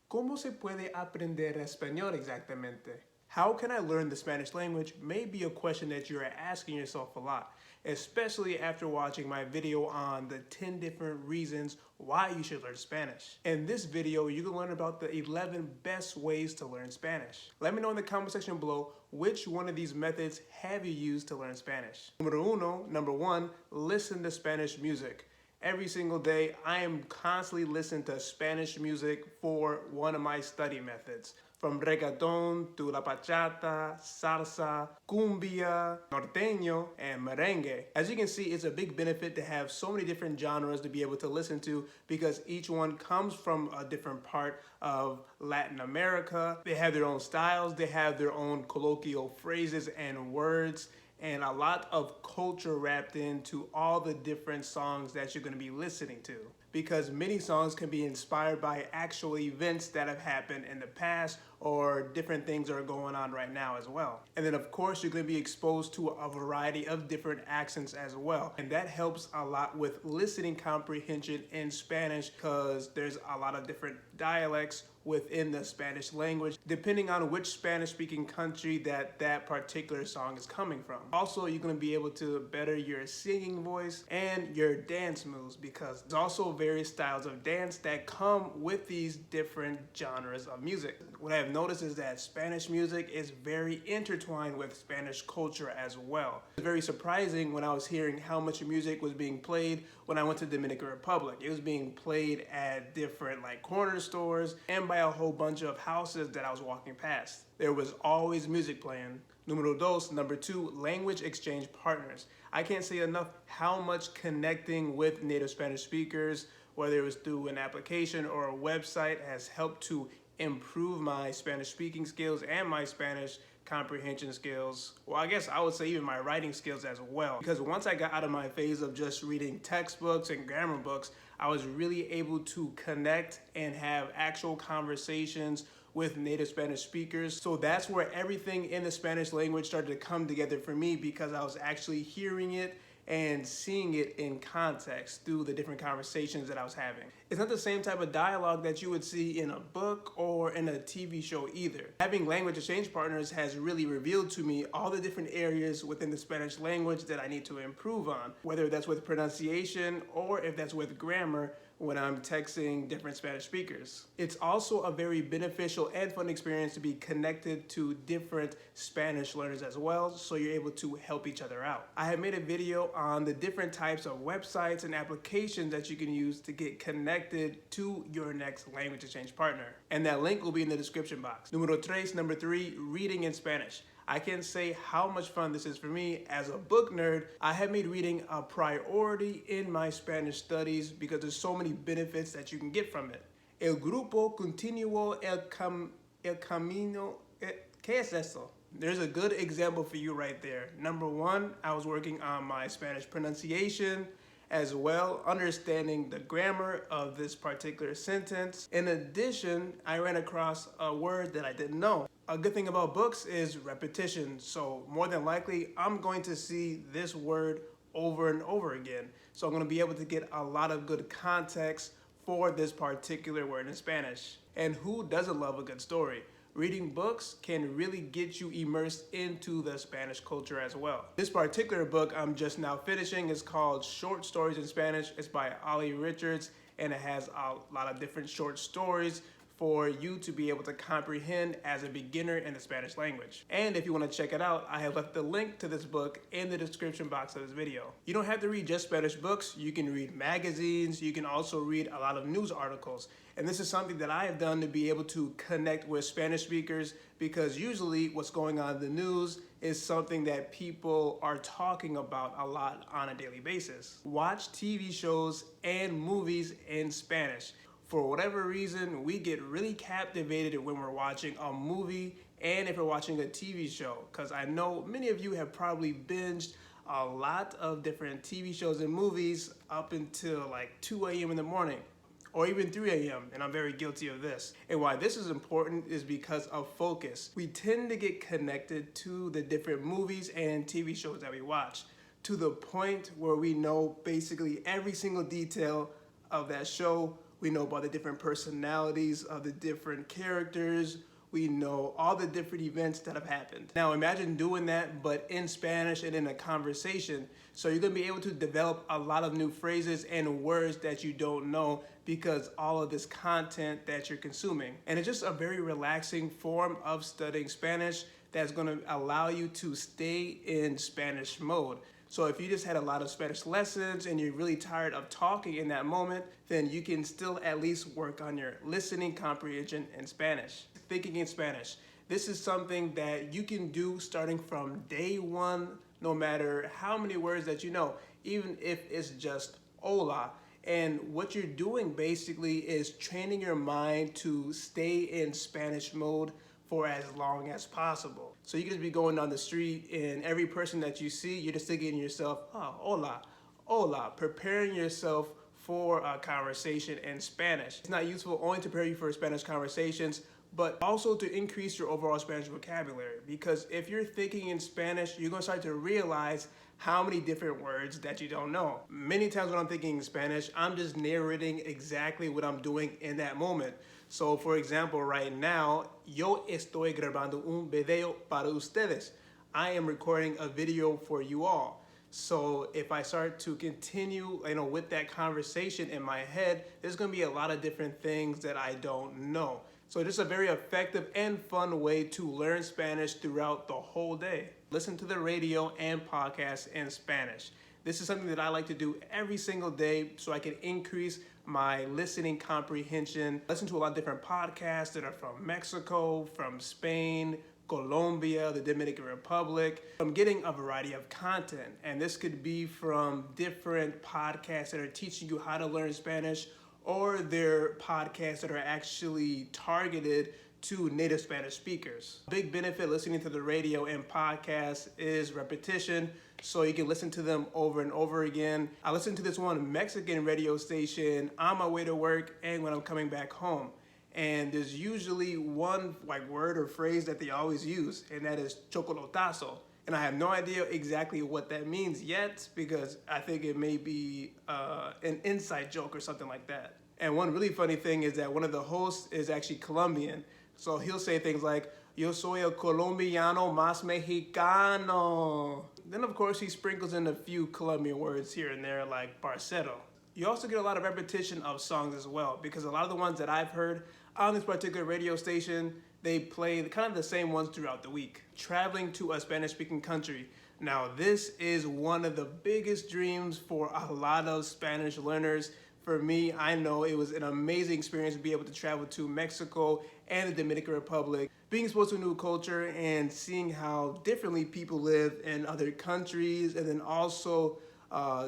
¿Cómo se puede aprender español exactamente? How can I learn the Spanish language may be a question that you're asking yourself a lot, especially after watching my video on the 10 different reasons why you should learn Spanish. In this video, you can learn about the 11 best ways to learn Spanish. Let me know in the comment section below which one of these methods have you used to learn Spanish. Number one, listen to Spanish music. Every single day, I am constantly listening to Spanish music for one of my study methods. From reggaeton to la bachata, salsa, cumbia, norteño, and merengue. As you can see, it's a big benefit to have so many different genres to be able to listen to because each one comes from a different part of Latin America. They have their own styles, they have their own colloquial phrases and words, and a lot of culture wrapped into all the different songs that you're going to be listening to. Because many songs can be inspired by actual events that have happened in the past or different things that are going on right now as well. And then of course you're going to be exposed to a variety of different accents as well. And that helps a lot with listening comprehension in Spanish because there's a lot of different dialects within the Spanish language, depending on which Spanish-speaking country that particular song is coming from. Also, you're going to be able to better your singing voice and your dance moves because there's also various styles of dance that come with these different genres of music. What I've noticed is that Spanish music is very intertwined with Spanish culture as well. It's very surprising when I was hearing how much music was being played when I went to Dominican Republic. It was being played at different corner stores and by a whole bunch of houses that I was walking past. There was always music playing. Number two, language exchange partners. I can't say enough how much connecting with native Spanish speakers, whether it was through an application or a website, has helped to improve my Spanish speaking skills and my Spanish comprehension skills. Well, I guess I would say even my writing skills as well. Because once I got out of my phase of just reading textbooks and grammar books, I was really able to connect and have actual conversations with native Spanish speakers. So that's where everything in the Spanish language started to come together for me because I was actually hearing it and seeing it in context through the different conversations that I was having. It's not the same type of dialogue that you would see in a book or in a TV show either. Having language exchange partners has really revealed to me all the different areas within the Spanish language that I need to improve on, whether that's with pronunciation or if that's with grammar when I'm texting different Spanish speakers. It's also a very beneficial and fun experience to be connected to different Spanish learners as well, so you're able to help each other out. I have made a video on the different types of websites and applications that you can use to get connected to your next language exchange partner. And that link will be in the description box. Number three, reading in Spanish. I can't say how much fun this is for me. As a book nerd, I have made reading a priority in my Spanish studies because there's so many benefits that you can get from it. El grupo continuó el camino. ¿Qué es eso? There's a good example for you right there. Number one, I was working on my Spanish pronunciation, as well understanding the grammar of this particular sentence. In addition, I ran across a word that I didn't know. A good thing about books is repetition, so more than likely I'm going to see this word over and over again. So I'm going to be able to get a lot of good context for this particular word in Spanish. And who doesn't love a good story? Reading books can really get you immersed into the Spanish culture as well. This particular book I'm just now finishing is called Short Stories in Spanish. It's by Ollie Richards, and it has a lot of different short stories for you to be able to comprehend as a beginner in the Spanish language. And if you want to check it out, I have left the link to this book in the description box of this video. You don't have to read just Spanish books. You can read magazines. You can also read a lot of news articles. And this is something that I have done to be able to connect with Spanish speakers because usually what's going on in the news is something that people are talking about a lot on a daily basis. Watch TV shows and movies in Spanish. For whatever reason, we get really captivated when we're watching a movie and if we're watching a TV show, because I know many of you have probably binged a lot of different TV shows and movies up until 2 a.m. in the morning or even 3 a.m. and I'm very guilty of this. And why this is important is because of focus. We tend to get connected to the different movies and TV shows that we watch to the point where we know basically every single detail of that show We know about the different personalities of the different characters. We know all the different events that have happened. Now imagine doing that, but in Spanish and in a conversation. So you're gonna be able to develop a lot of new phrases and words that you don't know because all of this content that you're consuming. And it's just a very relaxing form of studying Spanish that's gonna allow you to stay in Spanish mode. So if you just had a lot of Spanish lessons and you're really tired of talking in that moment, then you can still at least work on your listening comprehension in Spanish. Thinking in Spanish. This is something that you can do starting from day one, no matter how many words that you know, even if it's just hola. And what you're doing basically is training your mind to stay in Spanish mode for as long as possible. So you can just be going down the street and every person that you see, you're just thinking to yourself, oh, hola, hola, preparing yourself for a conversation in Spanish. It's not useful only to prepare you for Spanish conversations, but also to increase your overall Spanish vocabulary. Because if you're thinking in Spanish, you're gonna start to realize how many different words that you don't know. Many times when I'm thinking in Spanish, I'm just narrating exactly what I'm doing in that moment. So for example, right now, yo estoy grabando un video para ustedes. I am recording a video for you all. So if I start to continue, with that conversation in my head, there's gonna be a lot of different things that I don't know. So just a very effective and fun way to learn Spanish throughout the whole day. Listen to the radio and podcasts in Spanish. This is something that I like to do every single day so I can increase my listening comprehension. Listen to a lot of different podcasts that are from Mexico, from Spain, Colombia, the Dominican Republic. I'm getting a variety of content, and this could be from different podcasts that are teaching you how to learn Spanish, or they're podcasts that are actually targeted to native Spanish speakers. Big benefit listening to the radio and podcasts is repetition, so you can listen to them over and over again. I listen to this one Mexican radio station on my way to work and when I'm coming back home. And there's usually one word or phrase that they always use, and that is chocolotazo. And I have no idea exactly what that means yet, because I think it may be an inside joke or something like that. And one really funny thing is that one of the hosts is actually Colombian. So he'll say things like, yo soy el colombiano más mexicano. Then of course he sprinkles in a few Colombian words here and there like parcero. You also get a lot of repetition of songs as well, because a lot of the ones that I've heard on this particular radio station, they play kind of the same ones throughout the week. Traveling to a Spanish-speaking country. Now this is one of the biggest dreams for a lot of Spanish learners. For me, I know it was an amazing experience to be able to travel to Mexico and the Dominican Republic, being exposed to a new culture and seeing how differently people live in other countries, and then also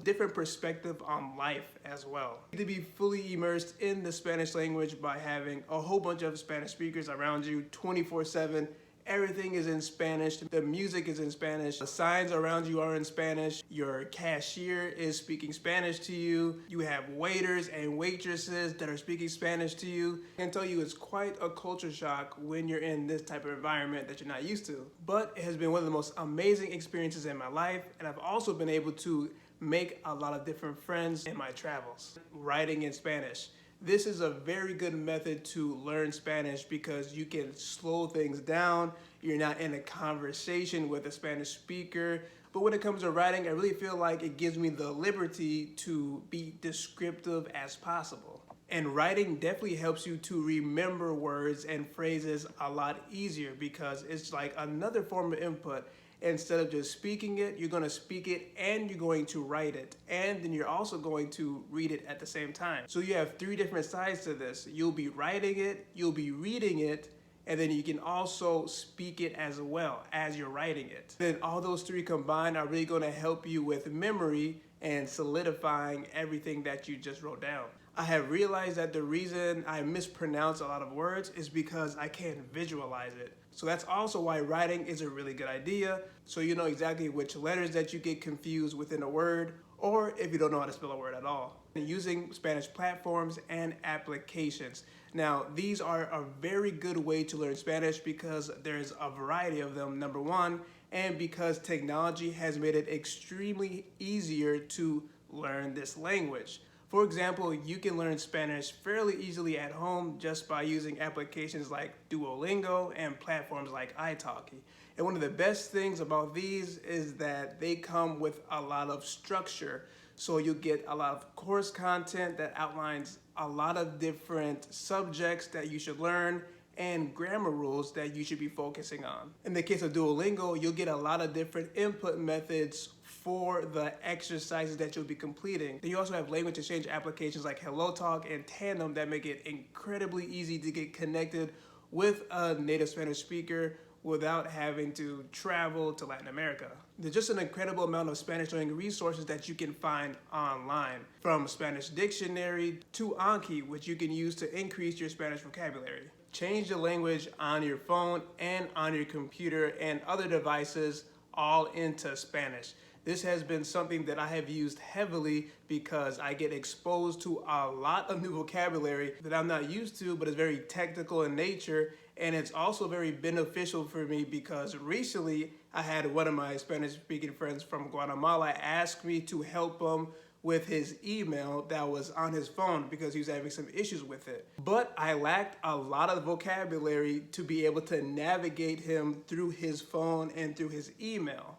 different perspective on life as well. To be fully immersed in the Spanish language by having a whole bunch of Spanish speakers around you 24/7. Everything is in Spanish. The music is in Spanish. The signs around you are in Spanish. Your cashier is speaking Spanish to you. You have waiters and waitresses that are speaking Spanish to you. I can tell you it's quite a culture shock when you're in this type of environment that you're not used to. But it has been one of the most amazing experiences in my life, and I've also been able to make a lot of different friends in my travels. Writing in Spanish. This is a very good method to learn Spanish because you can slow things down. You're not in a conversation with a Spanish speaker. But when it comes to writing, I really feel like it gives me the liberty to be descriptive as possible. And writing definitely helps you to remember words and phrases a lot easier because it's like another form of input. Instead of just speaking it, you're going to speak it and you're going to write it. And then you're also going to read it at the same time. So you have three different sides to this. You'll be writing it, you'll be reading it, and then you can also speak it as well as you're writing it. Then all those three combined are really going to help you with memory and solidifying everything that you just wrote down. I have realized that the reason I mispronounce a lot of words is because I can't visualize it. So that's also why writing is a really good idea, so you know exactly which letters that you get confused within a word, or if you don't know how to spell a word at all. Using Spanish platforms and applications. Now, these are a very good way to learn Spanish because there's a variety of them, number one, and because technology has made it extremely easier to learn this language. For example, you can learn Spanish fairly easily at home just by using applications like Duolingo and platforms like ITALKI. And one of the best things about these is that they come with a lot of structure. So you get a lot of course content that outlines a lot of different subjects that you should learn and grammar rules that you should be focusing on. In the case of Duolingo, you'll get a lot of different input methods for the exercises that you'll be completing. Then you also have language exchange applications like HelloTalk and Tandem that make it incredibly easy to get connected with a native Spanish speaker without having to travel to Latin America. There's just an incredible amount of Spanish learning resources that you can find online, from Spanish dictionary to Anki, which you can use to increase your Spanish vocabulary. Change the language on your phone and on your computer and other devices all into Spanish. This has been something that I have used heavily because I get exposed to a lot of new vocabulary that I'm not used to, but it's very technical in nature. And it's also very beneficial for me because recently I had one of my Spanish speaking friends from Guatemala ask me to help him with his email that was on his phone because he was having some issues with it. But I lacked a lot of vocabulary to be able to navigate him through his phone and through his email.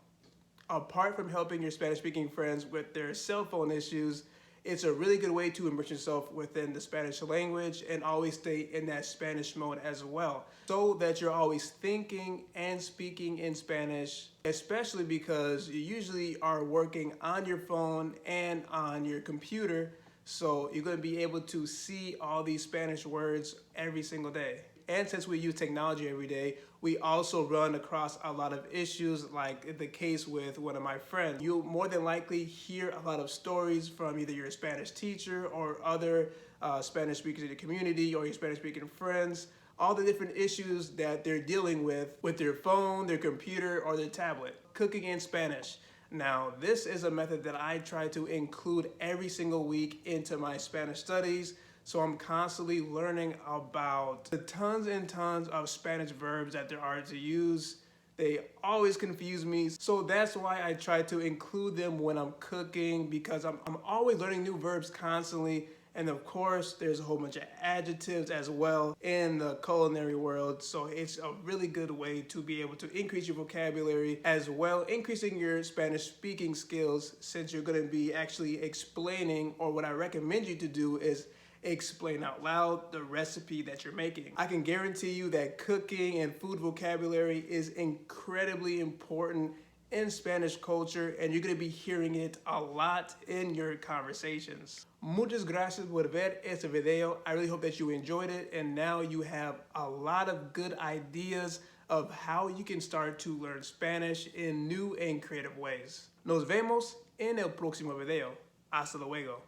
Apart from helping your Spanish speaking friends with their cell phone issues, it's a really good way to immerse yourself within the Spanish language and always stay in that Spanish mode as well, so that you're always thinking and speaking in Spanish, especially because you usually are working on your phone and on your computer, so you're going to be able to see all these Spanish words every single day. And since we use technology every day, we also run across a lot of issues, like the case with one of my friends. You'll more than likely hear a lot of stories from either your Spanish teacher or other Spanish speakers in your community or your Spanish speaking friends, all the different issues that they're dealing with their phone, their computer, or their tablet. Cooking in Spanish. Now, this is a method that I try to include every single week into my Spanish studies. So I'm constantly learning about the tons and tons of Spanish verbs that there are to use. They always confuse me. So that's why I try to include them when I'm cooking, because I'm always learning new verbs constantly. And of course, there's a whole bunch of adjectives as well in the culinary world. So it's a really good way to be able to increase your vocabulary as well, increasing your Spanish speaking skills, since you're going to be actually explaining, or what I recommend you to do is explain out loud the recipe that you're making. I can guarantee you that cooking and food vocabulary is incredibly important in Spanish culture, and you're going to be hearing it a lot in your conversations. Muchas gracias por ver este video. I really hope that you enjoyed it, and now you have a lot of good ideas of how you can start to learn Spanish in new and creative ways. Nos vemos en el próximo video. Hasta luego.